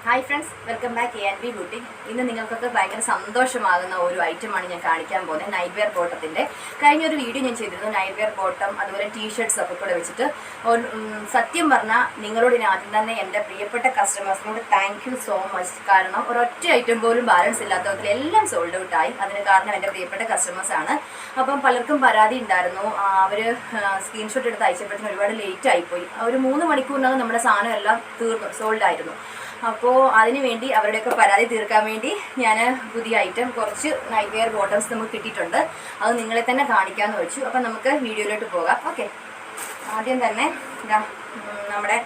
Hi friends, welcome back ANV boutique. ഇന്ന് നിങ്ങൾക്കൊക്കെ ഭയങ്കര സന്തോഷമാകുന്ന ഒരു ഐറ്റമാണ് ഞാൻ കാണിക്കാൻ പോകുന്നത്. നൈറ്റ് വെയർ ബോട്ടത്തിൻ്റെ കഴിഞ്ഞൊരു വീഡിയോ ഞാൻ ചെയ്തിരുന്നു. നൈറ്റ് വെയർ ബോട്ടം അതുപോലെ ടീഷർട്ട്സ് ഒക്കെ കൂടെ വെച്ചിട്ട് സത്യം പറഞ്ഞാൽ നിങ്ങളോട് ഞാൻ ആദ്യം തന്നെ എൻ്റെ പ്രിയപ്പെട്ട കസ്റ്റമേഴ്സിനോട് താങ്ക് യു സോ മച്ച്. കാരണം ഒരൊറ്റ ഐറ്റം പോലും ബാലൻസ് ഇല്ലാത്തതിൽ എല്ലാം സോൾഡ് ഔട്ട് ആയി. അതിന് കാരണം എൻ്റെ പ്രിയപ്പെട്ട കസ്റ്റമേഴ്സാണ്. അപ്പം പലർക്കും പരാതി ഉണ്ടായിരുന്നു. അവർ സ്ക്രീൻഷോട്ട് എടുത്ത് അയച്ചപ്പോഴത്തേനും ഒരുപാട് ലേറ്റ് ആയിപ്പോയി. ഒരു 3 മണിക്കൂറിനകം നമ്മുടെ സാധനം എല്ലാം തീർന്നു, സോൾഡ് ആയിരുന്നു. അപ്പോൾ അതിനുവേണ്ടി അവരുടെയൊക്കെ പരാതി തീർക്കാൻ വേണ്ടി ഞാൻ പുതിയ ഐറ്റം കുറച്ച് നൈറ്റ് വെയർ ബോട്ടംസ് നമുക്ക് കിട്ടിയിട്ടുണ്ട്. അത് നിങ്ങളെ തന്നെ കാണിക്കാമെന്ന് വെച്ചു. അപ്പം നമുക്ക് വീഡിയോയിലോട്ട് പോകാം. ഓക്കെ, ആദ്യം തന്നെ നമ്മുടെ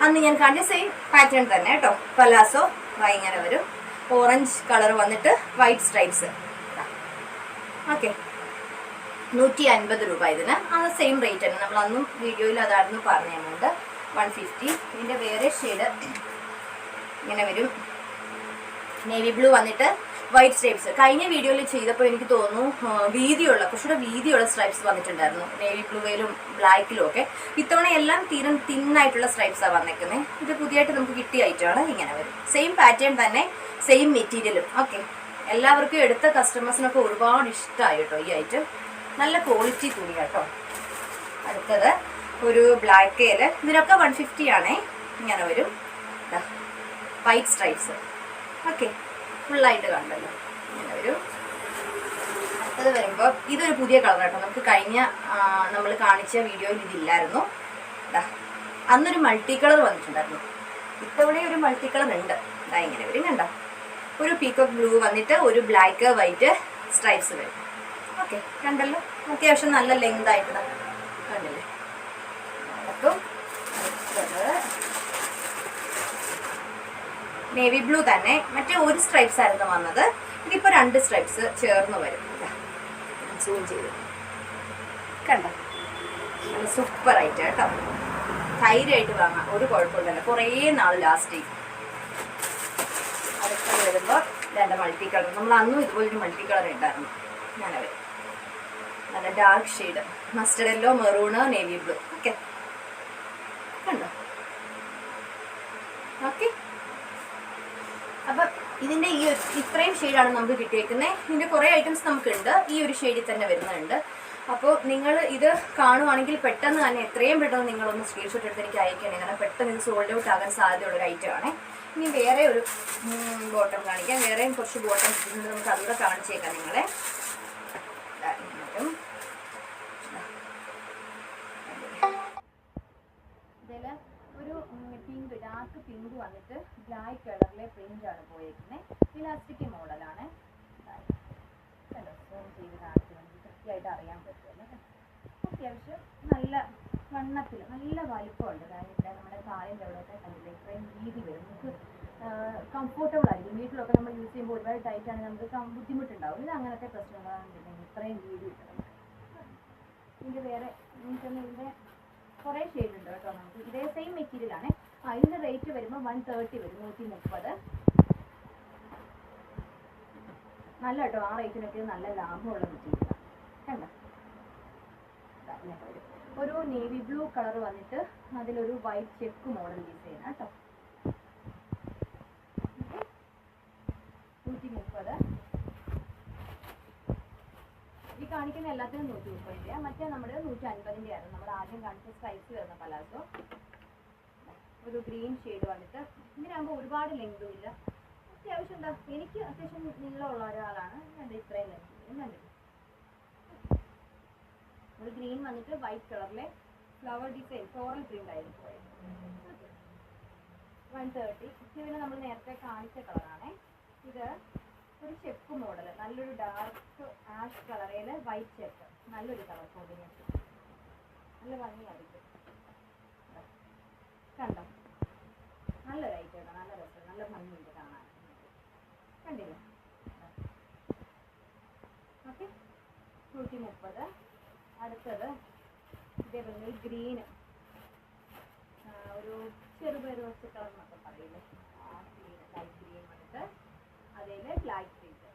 അന്ന് ഞാൻ കാണിച്ച സെയിം പാറ്റേൺ തന്നെ കേട്ടോ. പലാസോ ഇങ്ങനെ വരും, ഓറഞ്ച് കളർ വന്നിട്ട് വൈറ്റ് സ്ട്രൈപ്സ്. ഓക്കെ, 150 രൂപ ഇതിന്. അത് സെയിം റേറ്റ് തന്നെ. നമ്മൾ അന്നും വീഡിയോയിൽ അതായിരുന്നു പറഞ്ഞ എമൗണ്ട് 150. ഇതിൻ്റെ വേറെ ഷെയ്ഡ് ഇങ്ങനെ വരും. നേവി ബ്ലൂ വന്നിട്ട് വൈറ്റ് സ്ട്രൈപ്സ്. കഴിഞ്ഞ വീഡിയോയിൽ ചെയ്തപ്പോൾ എനിക്ക് തോന്നുന്നു കുറച്ചുകൂടെ വീതിയുള്ള സ്ട്രൈപ്സ് വന്നിട്ടുണ്ടായിരുന്നു, നേവി ബ്ലൂയിലും ബ്ലാക്കിലും ഒക്കെ. ഇത്തവണ എല്ലാം തീരം തിന്നായിട്ടുള്ള സ്ട്രൈപ്സാണ് വന്നേക്കുന്നത്. ഇത് പുതിയതായിട്ട് നമുക്ക് കിട്ടിയ ഐറ്റമാണ്. ഇങ്ങനെ വരും. സെയിം പാറ്റേൺ തന്നെ, സെയിം മെറ്റീരിയലും. ഓക്കെ, എല്ലാവർക്കും എടുത്ത കസ്റ്റമേഴ്സിനൊക്കെ ഒരുപാട് ഇഷ്ടമായി കേട്ടോ ഈ ഐറ്റം. നല്ല ക്വാളിറ്റി തുണി കേട്ടോ. അടുത്തത് ഒരു ബ്ലാക്ക് ഇതിനൊക്കെ 150 ആണേ. ഇങ്ങനെ വരും വൈറ്റ് സ്ട്രൈപ്സ്. ഓക്കെ, ഫുള്ളായിട്ട് കണ്ടല്ലോ. ഇങ്ങനെ വരും. അത് വരുമ്പോൾ ഇതൊരു പുതിയ കളർ കേട്ടോ. നമുക്ക് കഴിഞ്ഞ നമ്മൾ കാണിച്ച വീഡിയോയിൽ ഇതില്ലായിരുന്നു. അന്നൊരു മൾട്ടി കളർ വന്നിട്ടുണ്ടായിരുന്നു. ഇത്തവണ ഒരു മൾട്ടി കളർ ഉണ്ട്. ഇങ്ങനെ വരും. കണ്ടോ, ഒരു പീക്കോക്ക് ബ്ലൂ വന്നിട്ട് ഒരു ബ്ലാക്ക് വൈറ്റ് സ്ട്രൈപ്സ് വരും. ഓക്കെ, കണ്ടല്ലോ. അത്യാവശ്യം നല്ല ലെങ്ത് ആയിട്ട് കണ്ടില്ലേ. അപ്പം നേവി ബ്ലൂ തന്നെ. മറ്റേ ഒരു സ്ട്രൈപ്സ് ആയിരുന്നു വന്നത്. ഇതിപ്പോൾ 2 സ്ട്രൈപ്സ് ചേർന്ന് വരും. സൂം ചെയ്ത് കണ്ടോ, നല്ല സൂപ്പർ ആയിട്ട് കേട്ടോ. ധൈര്യമായിട്ട് വാങ്ങാം, ഒരു കുഴപ്പമില്ലല്ലോ. കുറേ നാൾ ലാസ്റ്റ് ചെയ്യും. അടുത്ത വരുമ്പോൾ 2 മൾട്ടി കളർ. നമ്മൾ അന്നും ഇതുപോലൊരു മൾട്ടി കളർ ഉണ്ടായിരുന്നു. അങ്ങനെ വരും. നല്ല dark shade, mustard yellow, maroon, navy blue. Okay, കണ്ടോ. ഓക്കെ, അപ്പം ഇതിൻ്റെ ഇത്രയും ഷെയ്ഡാണ് നമുക്ക് കിട്ടിയേക്കുന്നത്. ഇതിൻ്റെ കുറേ ഐറ്റംസ് നമുക്കുണ്ട്. ഈ ഒരു ഷെയ്ഡിൽ തന്നെ വരുന്നുണ്ട്. അപ്പോൾ നിങ്ങൾ ഇത് കാണുവാണെങ്കിൽ പെട്ടെന്ന് തന്നെ എത്രയും പെട്ടെന്ന് നിങ്ങളൊന്ന് സ്ക്രീൻഷോട്ട് എടുത്ത് എനിക്ക് അയക്കണേ. കാരണം പെട്ടെന്ന് ഇത് സോൾഡ് ഔട്ട് ആകാൻ സാധ്യതയുള്ളൊരു ഐറ്റമാണ്. ഇനി വേറെ ഒരു ബോട്ടം കാണിക്കാം. വേറെയും കുറച്ച് ബോട്ടം കിട്ടുന്നുണ്ട്. നമുക്ക് അതുകൂടെ കാണിച്ചേക്കാം നിങ്ങളെ. ഇതിൽ ഒരു പിങ്ക്, ഡാർക്ക് പിങ്ക് വന്നിട്ട് ബ്ലാക്ക് കളറിലെ പ്രിന്റ് ആണ് പോയേക്കുന്നത്. ഇലാസ്റ്റിക് മോഡലാണ്. സൂം ചെയ്ത് കാണിച്ച് നമുക്ക് കൃത്യമായിട്ട് അറിയാൻ പറ്റുമല്ലോ. അത്യാവശ്യം നല്ല വണ്ണത്തിൽ നല്ല വലുപ്പമുണ്ട്. കാരണം ഇവിടെ നമ്മുടെ കാലിൻ്റെ അവിടെയൊക്കെ കണ്ടില്ല, ഇത്രയും വീതി വരും. നമുക്ക് കംഫോർട്ടബിൾ ആയിരിക്കും. വീട്ടിലൊക്കെ നമ്മൾ യൂസ് ചെയ്യുമ്പോൾ ഒരുപാട് ടൈറ്റാണെങ്കിൽ നമുക്ക് ബുദ്ധിമുട്ടുണ്ടാവും. ഇത് അങ്ങനത്തെ പ്രശ്നങ്ങളാണെന്നുണ്ടെങ്കിൽ ഇത്രയും വീതി കിട്ടണം. ഇതിൻ്റെ വേറെ ഇതിൻ്റെ കുറേ ഷെയ്ഡ് ഉണ്ട് കേട്ടോ. നമുക്ക് ഇതേ സെയിം മെറ്റീരിയലാണ്. ഇതിൻ്റെ റേറ്റ് വരുമ്പോൾ 130 വരും, 130. നല്ല കേട്ടോ, ആ റേറ്റിനൊക്കെ നല്ല ലാഭമുള്ള മെറ്റീരിയലാണ്. കണ്ടോ, ഒരു നേവി ബ്ലൂ കളർ വന്നിട്ട് അതിലൊരു വൈറ്റ് ചെക്ക് മോഡൽ ഡിസൈൻ കേട്ടോ. 130. ഈ കാണിക്കുന്ന എല്ലാത്തിനും 130. മറ്റേ നമ്മുടെ 150 ആയിരുന്നു. നമ്മൾ ആദ്യം കാണിച്ച സ്ട്രൈപ്സ് വരുന്ന പലാസോ. ഒരു ഗ്രീൻ ഷെയ്ഡ് വന്നിട്ട് ഇതിനാകുമ്പോൾ ഒരുപാട് ലെങ്തും ഇല്ല. അത്യാവശ്യം എന്താ, എനിക്ക് അത്യാവശ്യം നീളമുള്ള ഒരാളാണ്. ഞാൻ ഇത്രയും ലെങ്ത് കണ്ടില്ല. ഒരു ഗ്രീൻ വന്നിട്ട് വൈറ്റ് കളറിലെ ഫ്ലവർ ഡിസൈൻ ഫ്ലോറൽ പ്രിന്റ് ആയിരുന്നു പോയത്. 130. ഇതിന് നമ്മൾ നേരത്തെ കാണിച്ച കളറാണേ. ഇത് ഒരു ചെക്ക് മോഡൽ, നല്ലൊരു ഡാർക്ക് ആഷ് കളറിൽ വൈറ്റ് ചെക്ക്. നല്ലൊരു കളർ കോമ്പിനേഷൻ, നല്ല ഭംഗിയായിരിക്കും. കണ്ടോ, നല്ലൊരു ഐറ്റം, നല്ല രസം, നല്ല ഭംഗിയുണ്ട് കാണാൻ. കണ്ടില്ലേ. ഓക്കെ, 130. അടുത്തത് ഇതേപോലെ ഗ്രീന്, ഒരു ചെറുപയർ വെച്ച കളർ എന്നൊക്കെ പറയില്ലേ, ആ ഗ്രീൻ, ലൈറ്റ് ഗ്രീൻ വന്നിട്ട് അതിൽ ബ്ലാക്ക് പ്രിന്റ്.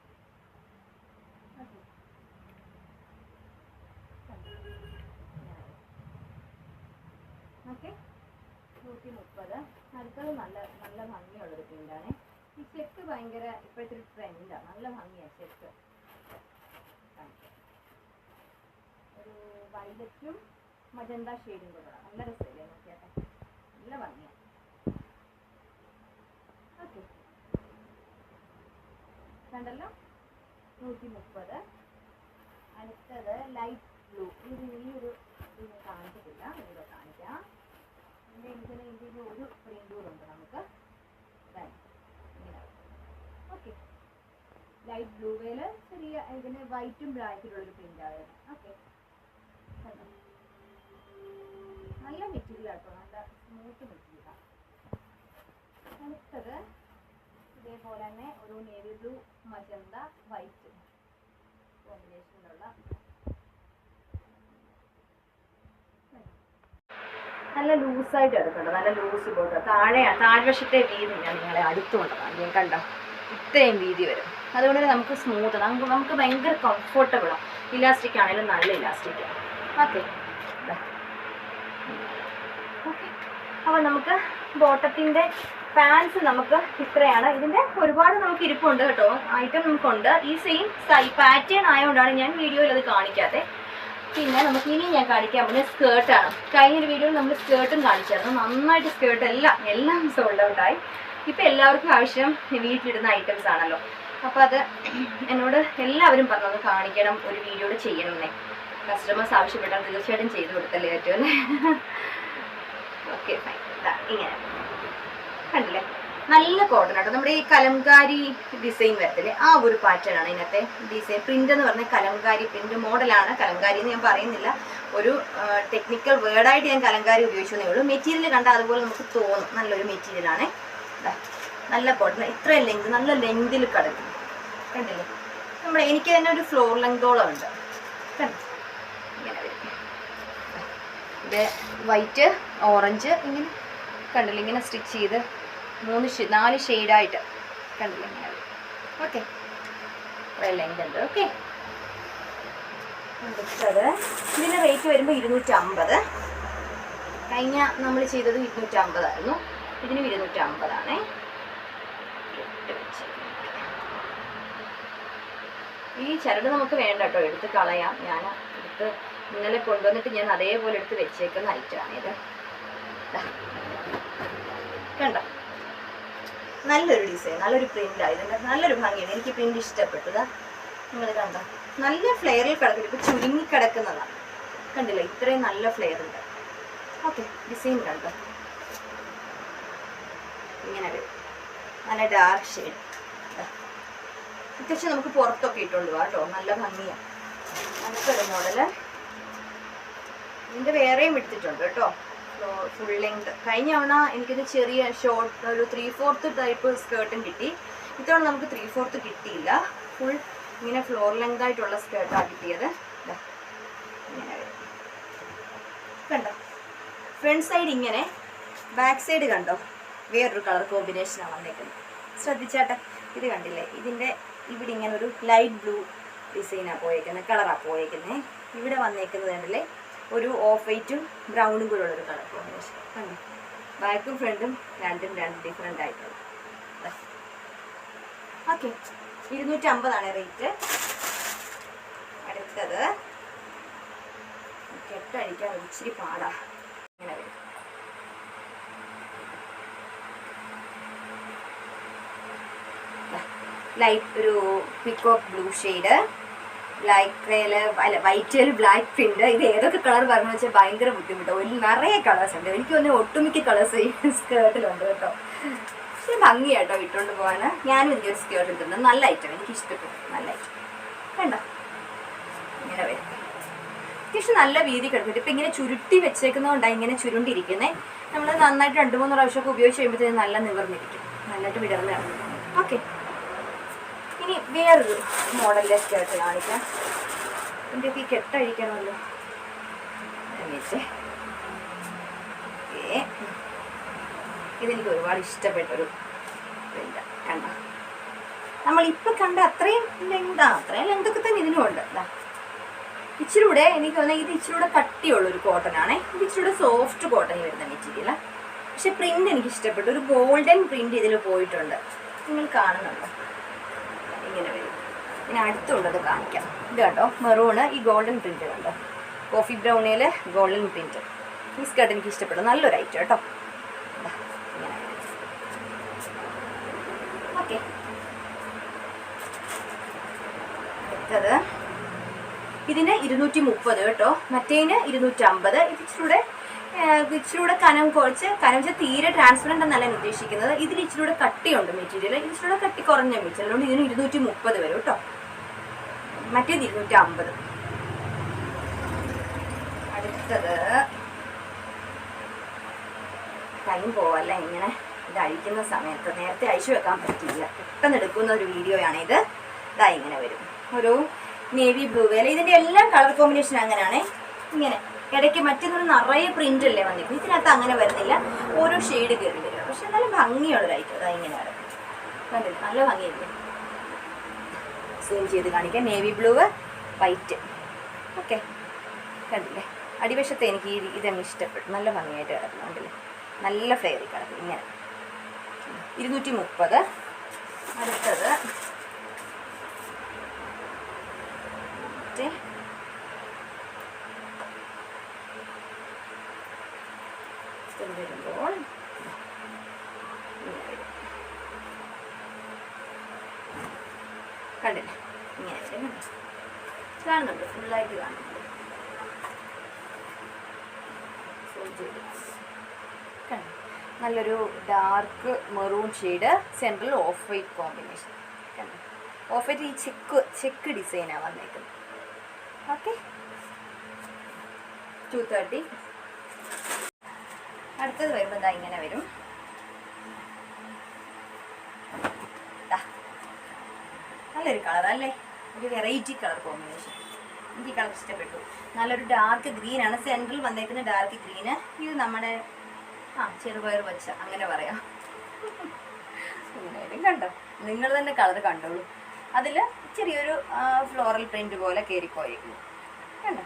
ഓക്കെ, 130. അടുത്തത് നല്ല നല്ല ഭംഗിയുള്ളൊരു പ്രിൻ്റാണ്. ഈ ചെക്ക് ഭയങ്കര ഇപ്പോഴത്തെ ഒരു ട്രെൻഡാണ്. നല്ല ഭംഗിയാണ് ചെക്ക്. ഒരു വൈലറ്റും മജന്ത ഷെയ്ഡും കൂടെ നല്ല രസമില്ലേ നോക്കിയാട്ടെ, നല്ല ഭംഗിയാണ്. ഓക്കെ, കണ്ടല്ലോ 130. അടുത്തത് ലൈറ്റ് ബ്ലൂ. ഈ ഒരു ഇത് കാണിച്ചിട്ടില്ല, ഇവിടെ കാണിക്കാം. ഇതിന് ഒരു പ്രിൻ്റ് കൂടെ ഉണ്ട് നമുക്ക്. ഓക്കെ, ലൈറ്റ് ബ്ലൂവേല് ചെറിയ ഇതിന് വൈറ്റും ബ്ലാക്കിലുള്ളൊരു പ്രിൻ്റാണ്. ഓക്കെ, നല്ല മെറ്റീരിയൽ ആട്ടോ, നല്ല സ്മൂത്ത് മെറ്റീരിയലാണ്. അടുത്തത് ഇതേപോലെ തന്നെ ഒരു നേവി ബ്ലൂ മജന്ത വൈറ്റ് കോമ്പിനേഷനിലുള്ള നല്ല ലൂസായിട്ട് എടുക്കണ്ട, നല്ല ലൂസ് ബോട്ട്. താഴ്വശത്തെ വീതി ഞാൻ നിങ്ങളെ അടുത്ത് കൊണ്ടതാണ്. ഞാൻ കണ്ടോ ഇത്രയും വീതി വരും. അതുകൊണ്ട് തന്നെ നമുക്ക് സ്മൂത്ത്, നമുക്ക് ഭയങ്കര കംഫർട്ടബിളാണ്. ഇലാസ്റ്റിക് ആണെങ്കിലും നല്ല ഇലാസ്റ്റിക്കാണ്. ഓക്കെ ഓക്കെ, അപ്പോൾ നമുക്ക് ബോട്ടത്തിൻ്റെ പാൻസ് നമുക്ക് ഇത്രയാണ്. ഇതിൻ്റെ ഒരുപാട് നമുക്ക് ഇരിപ്പുണ്ട് കേട്ടോ, ഐറ്റം നമുക്കുണ്ട്. ഈ സെയിം പാറ്റേൺ ആയതുകൊണ്ടാണ് ഞാൻ വീഡിയോയിൽ അത് കാണിക്കാത്തത്. പിന്നെ നമുക്ക് ഇനി ഞാൻ കാണിക്കാൻ പോകുന്നത് സ്കേർട്ടാണ്. കഴിഞ്ഞൊരു വീഡിയോയിൽ നമ്മൾ സ്കേർട്ടും കാണിച്ചായിരുന്നു. നന്നായിട്ട് സ്കേർട്ട് എല്ലാം സോൾഡ് ഔട്ടായി. ഇപ്പം എല്ലാവർക്കും ആവശ്യം വീട്ടിലിടുന്ന ഐറ്റംസ് ആണല്ലോ. അപ്പോൾ അത് എന്നോട് എല്ലാവരും പറഞ്ഞത് കാണിക്കണം, ഒരു വീഡിയോയിൽ ചെയ്യണമെന്നേ. കസ്റ്റമേഴ്സ് ആവശ്യപ്പെട്ടാൽ തീർച്ചയായിട്ടും ചെയ്ത് കൊടുത്തല്ലേ പറ്റുമല്ലേ. Okay fine. ഇങ്ങനെ കണ്ടില്ലേ, നല്ല കോട്ടൺ ആട്ടോ. നമ്മുടെ ഈ കലംകാരി ഡിസൈൻ വരത്തില്ലേ, ആ ഒരു പാറ്റേൺ ആണ് ഇതിനകത്തെ ഡിസൈൻ. പ്രിന്റ് എന്ന് പറഞ്ഞാൽ കലംകാരി പ്രിന്റ് മോഡലാണ്. കലംകാരി എന്ന് ഞാൻ പറയുന്നില്ല, ഒരു ടെക്നിക്കൽ വേർഡായിട്ട് ഞാൻ കലംകാരി ഉപയോഗിച്ചതേ ഉള്ളൂ. മെറ്റീരിയൽ കണ്ടാൽ അതുപോലെ നമുക്ക് തോന്നും. നല്ലൊരു മെറ്റീരിയലാണ്. നല്ല കോട്ടൺ, ഇത്രയും ലെങ്ത്, നല്ല ലെങ്തിൽ കിടക്കും. കണ്ടില്ലേ, എനിക്ക് തന്നെ ഒരു ഫ്ലോർ ലെങ്തോളം ഉണ്ട്. ഇങ്ങനെ വരും. ഇത് വൈറ്റ് ഓറഞ്ച് ഇങ്ങനെ കണ്ടില്ലേ, ഇങ്ങനെ സ്റ്റിച്ച് ചെയ്ത് 4 ഷെയ്ഡായിട്ട് കണ്ടില്ലേ ഇങ്ങനെ. ഓക്കെ, കുറേ ലെങ്ത് ഉണ്ട്. ഓക്കെ, അടുത്തത് ഇതിൻ്റെ റേറ്റ് വരുമ്പോൾ 250. കഴിഞ്ഞ നമ്മൾ ചെയ്തത് 250 ആയിരുന്നു. ഇതിന് 250 ആണേ. ഈ ചരട് നമുക്ക് വേണ്ട കേട്ടോ, എടുത്ത് കളയാം. ഞാൻ എടുത്ത് ഇന്നലെ കൊണ്ടുവന്നിട്ട് ഞാൻ അതേപോലെ എടുത്ത് വെച്ചേക്കുന്ന ഐറ്റമാണിത്. കണ്ടോ, നല്ലൊരു ഡിസൈൻ, നല്ലൊരു പ്രിൻ്റാണ്. ഇതിൻ്റെ നല്ലൊരു ഭംഗിയാണ്. എനിക്ക് പ്രിൻ്റ് ഇഷ്ടപ്പെട്ടത്. നിങ്ങൾ കണ്ടോ, നല്ല ഫ്ലെയറിൽ കിടക്കില്ല, ഇപ്പോൾ ചുരുങ്ങി കിടക്കുന്നതാണ്. കണ്ടില്ല, ഇത്രയും നല്ല ഫ്ലെയർ ഉണ്ട്. ഓക്കെ, ഡിസൈൻ കണ്ടോ, ഇങ്ങനെ വരും. നല്ല ഡാർക്ക് ഷെയ്ഡ്. അത്യാവശ്യം നമുക്ക് പുറത്തൊക്കെ ഇട്ടുകൊണ്ട് പോകാം കേട്ടോ, നല്ല ഭംഗിയാണ്. അടുത്തൊരു മോഡല് ഇതിൻ്റെ വേറെയും എടുത്തിട്ടുണ്ട് കേട്ടോ, ഫുൾ ലെങ്ത്. കഴിഞ്ഞ തവണ എനിക്കൊരു ചെറിയ ഷോർട്ട് ഒരു 3/4 ടൈപ്പ് സ്കേർട്ടും കിട്ടി. ഇത്തവണ നമുക്ക് 3/4 കിട്ടിയില്ല. ഫുൾ ഇങ്ങനെ ഫ്ലോർ ലെങ്ത് ആയിട്ടുള്ള സ്കേർട്ടാണ് കിട്ടിയത്. ഇങ്ങനെ കണ്ടോ, ഫ്രണ്ട് സൈഡ് ഇങ്ങനെ, ബാക്ക് സൈഡ് കണ്ടോ വേറൊരു കളർ കോമ്പിനേഷനാണ് വന്നേക്കുന്നത്. ശ്രദ്ധിച്ചാട്ടെ, ഇത് കണ്ടില്ലേ, ഇതിൻ്റെ ഇവിടെ ഇങ്ങനെ ഒരു ലൈറ്റ് ബ്ലൂ ഡിസൈനാണ് പോയേക്കുന്നത്, കളറാണ് പോയേക്കുന്നത്. ഇവിടെ വന്നേക്കുന്നത് കണ്ടില്ലേ, ഒരു ഓഫ് വൈറ്റും ബ്രൗണും കൂടെ ഉള്ളൊരു കളർ കോമ്പിനേഷൻ. കണ്ടോ, ബാക്കും ഫ്രണ്ടും രണ്ടും ഡിഫറെൻ്റ് ആയിട്ടുള്ളത്. Okay, 250 rate. അടുത്തത് കെട്ടടിക്കാൻ ഇച്ചിരി പാടാ. ഇങ്ങനെ വരും. ലൈറ്റ് ഒരു പിക്കോക്ക് ബ്ലൂ ഷെയ്ഡ്, ബ്ലാക്ക് വൈറ്റിൽ ബ്ലാക്ക് പ്രിന്റ്. ഇത് ഏതൊക്കെ കളർ പറഞ്ഞു വെച്ചാൽ ഭയങ്കര ബുദ്ധിമുട്ടാണ്. നിറയെ കളേഴ്സ് ഉണ്ട്. എനിക്ക് തോന്നുന്നു ഒട്ടുമിക്ക കളേഴ്സ് ഈ സ്കേർട്ടിലുണ്ട് കേട്ടോ. പക്ഷെ ഭംഗിയാട്ടോ ഇട്ടുകൊണ്ട് പോകാൻ. ഞാനും എനിക്കൊരു സ്കേർട്ട് ഇട്ടിട്ടുണ്ട്. നല്ല ഐറ്റം, എനിക്ക് ഇഷ്ടപ്പെട്ടു. നല്ല ഐറ്റം കണ്ടോ, ഇങ്ങനെ വരും. അത്യാവശ്യം നല്ല വീതി കിടക്കും. ഇപ്പം ഇങ്ങനെ ചുരുട്ടി വെച്ചേക്കുന്നതുകൊണ്ടാണ് ഇങ്ങനെ ചുരുണ്ടിരിക്കുന്നത്. നമ്മൾ നന്നായിട്ട് 2-3 പ്രാവശ്യമൊക്കെ ഉപയോഗിച്ച് കഴിയുമ്പോഴത്തേക്കും നല്ല നിവർന്നിരിക്കും, നന്നായിട്ട് വിടർന്ന് കിടക്കും. ഓക്കെ, ഇനി വേറൊരു മോഡലിലെ സ്കേർട്ട് കാണിക്കാം. ഇതിൻ്റെയൊക്കെ ഈ കെട്ടഴിക്കണമല്ലോ. ഇതെനിക്ക് ഒരുപാട് ഇഷ്ടപ്പെട്ടൊരു പ്രിൻ്റ്. കണ്ടോ, നമ്മളിപ്പോൾ കണ്ട അത്രയും ലെങ്തൊക്കെ തന്നെ ഇതിനും ഉണ്ട്. ഇച്ചിരി കൂടെ എനിക്ക് തോന്നുന്നത് ഇത് ഇച്ചിരി കൂടെ കട്ടിയുള്ളൊരു കോട്ടൺ ആണേ. ഇത് ഇച്ചിരി കൂടെ സോഫ്റ്റ് കോട്ടണിൽ വരുന്ന മെറ്റീരിയൽ. പക്ഷെ പ്രിന്റ് എനിക്ക് ഇഷ്ടപ്പെട്ടു. ഒരു ഗോൾഡൻ പ്രിന്റ് ഇതിൽ പോയിട്ടുണ്ട്, നിങ്ങൾ കാണുന്നുണ്ടോ? ഇങ്ങനെ വരും. ഇനി അടുത്തുള്ളത് കാണിക്കാം. ഇത് കണ്ടോ, മെറൂണ്, ഈ ഗോൾഡൻ പ്രിന്റ് കണ്ടോ, കോഫി ബ്രൗണിൽ ഗോൾഡൻ പ്രിന്റ്. ഈ സ്കേർട്ട് എനിക്ക് ഇഷ്ടപ്പെട്ടു, നല്ലൊരു ഐറ്റം കേട്ടോ. ഓക്കെ, അടുത്തത് ഇതിന് 230 കേട്ടോ, മറ്റേതിന് 250. ഇത് ഇച്ചിരൂടെ കനം വെച്ചാൽ തീരെ ട്രാൻസ്പെറൻ്റ് എന്നല്ല ഞാൻ ഉദ്ദേശിക്കുന്നത്. ഇതിൽ ഇച്ചിരൂടെ കട്ടിയുണ്ട് മെറ്റീരിയൽ, ഇച്ചിരൂടെ കട്ടി കുറഞ്ഞ മെറ്റീരിയൽ, അതുകൊണ്ട് ഇതിന് 230 വരും കേട്ടോ, മറ്റേത് 250. അടുത്തത് ടൈം പോവല്ല ഇങ്ങനെ ഇത് അഴിക്കുന്ന സമയത്ത്, നേരത്തെ അഴിച്ചു വെക്കാൻ പറ്റില്ല, പെട്ടെന്ന് എടുക്കുന്ന ഒരു വീഡിയോയാണ് ഇത്. ഇതാ ഇങ്ങനെ വരും, ഒരു നേവി ബ്ലൂ വേല. ഇതിൻ്റെ എല്ലാം കളർ കോമ്പിനേഷൻ അങ്ങനെയാണേ, ഇങ്ങനെ ഇടയ്ക്ക് മറ്റൊന്നും നിറയെ പ്രിന്റ് അല്ലേ വന്നിരിക്കും, ഇതിനകത്ത് അങ്ങനെ വരുന്നില്ല, ഓരോ ഷെയ്ഡ് കയറി വരിക. പക്ഷെ നല്ല ഭംഗിയുള്ളതായിരിക്കും. അതാ ഇങ്ങനെയാണ്, കണ്ടില്ല, നല്ല ഭംഗിയായിരിക്കും. സൂം ചെയ്ത് കാണിക്കാം. Navy blue white. ഓക്കെ, കണ്ടില്ലേ, അടിവശത്തെ എനിക്ക് ഇതങ്ങ് ഇഷ്ടപ്പെട്ടു, നല്ല ഭംഗിയായിട്ട് കിടക്കുന്നു, കണ്ടില്ലേ, നല്ല ഫ്ലെയറിൽ കിടക്കും. ഇങ്ങനെ 230. അടുത്തത് വരുമ്പോൾ കണ്ടില്ലേ, ഇങ്ങനെ കാണുന്നുണ്ട്, ഫുള്ളായിട്ട് കാണുന്നുണ്ട്. നല്ലൊരു dark maroon shade, central of white combination. Of white ഈ ചെക്ക് ഡിസൈനാണ് വന്നേക്കുന്നത്. ഓക്കെ, 230. അടുത്തത് വരുമ്പോൾ ഇതാ ഇങ്ങനെ വരും. നല്ലൊരു കളർ അല്ലേ, ഒരു വെറൈറ്റി കളർ കോമ്പിനേഷൻ. എനിക്ക് കളർ ഇഷ്ടപ്പെട്ടു. നല്ലൊരു ഡാർക്ക് ഗ്രീൻ ആണ് സെൻട്രൽ വന്നേക്കുന്ന, ഡാർക്ക് ഗ്രീന്. ഇത് നമ്മുടെ ചെറുപയർ വച്ച, അങ്ങനെ പറയാം. ഇങ്ങനെയും കണ്ടോ, നിങ്ങൾ തന്നെ കളർ കണ്ടോളൂ. അതിൽ ചെറിയൊരു ഫ്ലോറൽ പ്രിന്റ് പോലെ കയറിപ്പോയിരിക്കുന്നു, കണ്ടോ.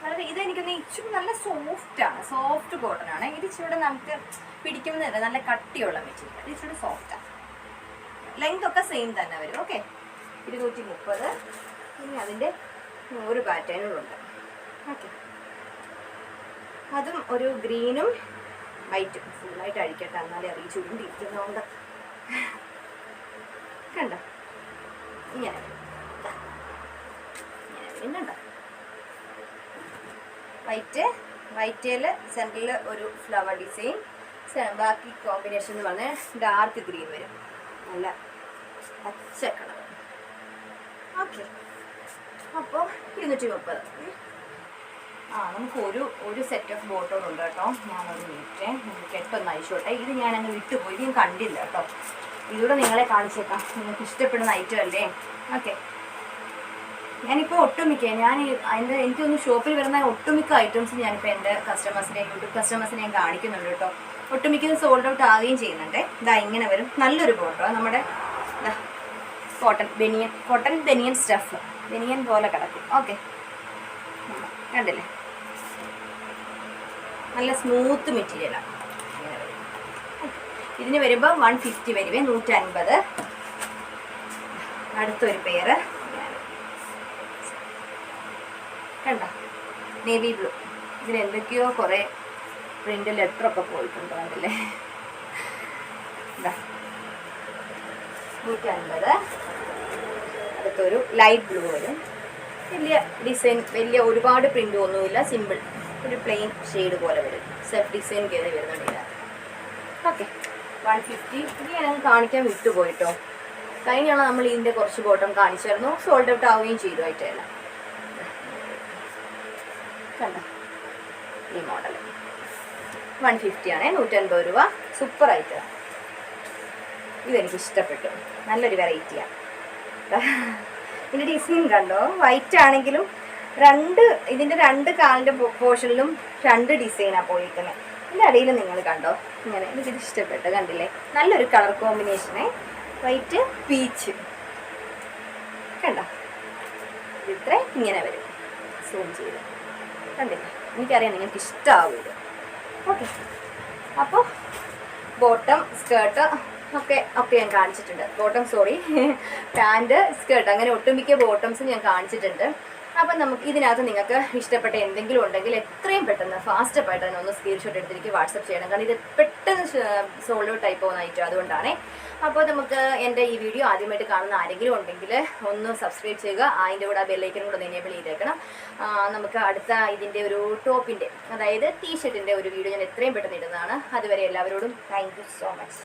വളരെ ഇതെനിക്കൊന്ന് ഇച്ചിരി നല്ല സോഫ്റ്റാണ്, സോഫ്റ്റ് കോട്ടൺ ആണ്. ഇത് ഇച്ചിരി നമുക്ക് പിടിക്കുന്നതല്ല, നല്ല കട്ടിയുള്ള മെറ്റീരിയൽ. ഇത് ഇച്ചിരി സോഫ്റ്റാണ്. ലെങ്ത് ഒക്കെ സെയിം തന്നെ വരും. ഓക്കെ, 230. ഇനി അതിൻ്റെ 100 പാറ്റേണുകളുണ്ട്. ഓക്കെ, അതും ഒരു ഗ്രീനും വൈറ്റും. ഫുള്ളായിട്ട് അഴിക്കട്ടെ, എന്നാലേ അറിയി ചുരുണ്ടിരിക്കുന്നതുകൊണ്ട്. കണ്ടോ, ഇങ്ങനെ വരുന്നുണ്ടോ, വൈറ്റിൽ സെൻറ്ററിൽ ഒരു ഫ്ലവർ ഡിസൈൻ. ബാക്കി കോമ്പിനേഷൻ എന്ന് പറഞ്ഞാൽ ഡാർക്ക് ഗ്രീൻ വരും, നല്ല പച്ച കളർ. ഓക്കെ, അപ്പോൾ 230. നമുക്ക് ഒരു സെറ്റ് ഓഫ് ബോട്ടോൾ ഉണ്ട് കേട്ടോ. ഞാനൊരു മിനിറ്റ് കെട്ടൊന്ന് അയച്ചോട്ടെ. ഇത് ഞാനങ്ങ് വിട്ടുപോയി, ഇത് ഞാൻ കണ്ടില്ല കേട്ടോ. ഇതൂടെ നിങ്ങളെ കാണിച്ചേക്കാം, നിങ്ങൾക്ക് ഇഷ്ടപ്പെടുന്ന ഐറ്റം അല്ലേ. ഓക്കെ, ഞാനിപ്പോൾ ഒട്ടുമിക്ക എനിക്കൊന്ന് ഷോപ്പിൽ വരുന്ന ഒട്ടുമിക്ക ഐറ്റംസ് ഞാനിപ്പോൾ എൻ്റെ കസ്റ്റമേഴ്സിനെ, യൂട്യൂബ് കസ്റ്റമേഴ്സിനെ ഞാൻ കാണിക്കുന്നുണ്ട് കേട്ടോ. ഒട്ടുമിക്കത് സോൾഡ് ഔട്ട് ആവുകയും ചെയ്യുന്നുണ്ട്. ഇതാ ഇങ്ങനെ വരും, നല്ലൊരു ബോട്ടോ, നമ്മുടെ കോട്ടൺ ബനിയൻ സ്റ്റഫ്, ബനിയൻ പോലെ കിടക്കും. ഓക്കെ, കണ്ടില്ലേ, നല്ല സ്മൂത്ത് മെറ്റീരിയലാണ്. ഇതിന് വരുമ്പോൾ 150 വരുവേ, 150. അടുത്തൊരു പേര് കണ്ട, നേവി ബ്ലൂ. ഇതിലെന്തൊക്കെയോ കുറേ പ്രിൻ്റ് ലെറ്ററൊക്കെ പോയിട്ടുണ്ടോ, കണ്ടില്ലേ. 150. അടുത്തൊരു ലൈറ്റ് ബ്ലൂ വരും. വലിയ ഡിസൈൻ, വലിയ ഒരുപാട് പ്രിൻ്റ് ഒന്നുമില്ല, സിമ്പിൾ ഒരു പ്ലെയിൻ ഷെയ്ഡ് പോലെ വരും. സെൽഫ് ഡിസൈൻ കയറി വരുന്നുണ്ട്. ഓക്കെ, 150. ഇത് ഞാനങ്ങ് കാണിക്കാൻ വിട്ടുപോയിട്ടോ. കഴിഞ്ഞാണ് നമ്മൾ ഇതിൻ്റെ കുറച്ച് ബോട്ടം കാണിച്ചായിരുന്നു, സോൾഡ് ഔട്ട് ആവുകയും ചെയ്തു ആയിട്ടല്ല. കണ്ടോ, ഈ മോഡൽ 150 ആണ്, 150 രൂപ. സൂപ്പർ ആയിട്ട്, ഇതെനിക്ക് ഇഷ്ടപ്പെട്ടു, നല്ലൊരു വെറൈറ്റിയാണ്. ഇതിൻ്റെ ഡിസൈൻ കണ്ടോ, വൈറ്റ് ആണെങ്കിലും ഇതിൻ്റെ രണ്ട് കാലിൻ്റെ പോർഷനിലും 2 ഡിസൈനാണ് പോയിരിക്കുന്നത്. ഇതിൻ്റെ അടിയിൽ നിങ്ങൾ കണ്ടോ, ഇങ്ങനെ എനിക്കിത് ഇഷ്ടപ്പെട്ടു, കണ്ടില്ലേ, നല്ലൊരു കളർ കോമ്പിനേഷനെ, വൈറ്റ് പീച്ച്. കണ്ടോ, ഇത്ര ഇങ്ങനെ വരും. സൂം ചെയ്ത് കണ്ടില്ലേ, എനിക്കറിയാം നിങ്ങൾക്ക് ഇഷ്ടമാവും ഇത്. ഓക്കെ, അപ്പോൾ ബോട്ടം സ്കേർട്ട് ഒക്കെ ഞാൻ കാണിച്ചിട്ടുണ്ട്. പാൻറ് സ്കേർട്ട് അങ്ങനെ ഒട്ടുമിക്ക ബോട്ടംസും ഞാൻ കാണിച്ചിട്ടുണ്ട്. അപ്പം നമുക്ക് ഇതിനകത്ത് നിങ്ങൾക്ക് ഇഷ്ടപ്പെട്ട എന്തെങ്കിലും ഉണ്ടെങ്കിൽ എത്രയും പെട്ടെന്ന് ഫാസ്റ്റപ്പായിട്ട് തന്നെ ഒന്ന് സ്ക്രീൻഷോട്ട് എടുത്തിരിക്കും വാട്സപ്പ് ചെയ്യണം. കാരണം ഇത് പെട്ടെന്ന് സോൾഡ് ഔട്ട് ആയി പോകുന്ന ഐറ്റം അതുകൊണ്ടാണ്. അപ്പോൾ നമുക്ക് എൻ്റെ ഈ വീഡിയോ ആദ്യമായിട്ട് കാണുന്ന ആരെങ്കിലും ഉണ്ടെങ്കിൽ ഒന്ന് സബ്സ്ക്രൈബ് ചെയ്യുക. അതിൻ്റെ കൂടെ ആ ബെല്ലൈക്കനും കൂടെ എനേബിൾ ചെയ്തേക്കണം. നമുക്ക് അടുത്ത ഇതിൻ്റെ ഒരു ടോപ്പിൻ്റെ അതായത് ടീഷർട്ടിൻ്റെ ഒരു വീഡിയോ ഞാൻ എത്രയും പെട്ടെന്ന് ഇടുന്നതാണ്. അതുവരെ എല്ലാവരോടും താങ്ക് യു സോ മച്ച്.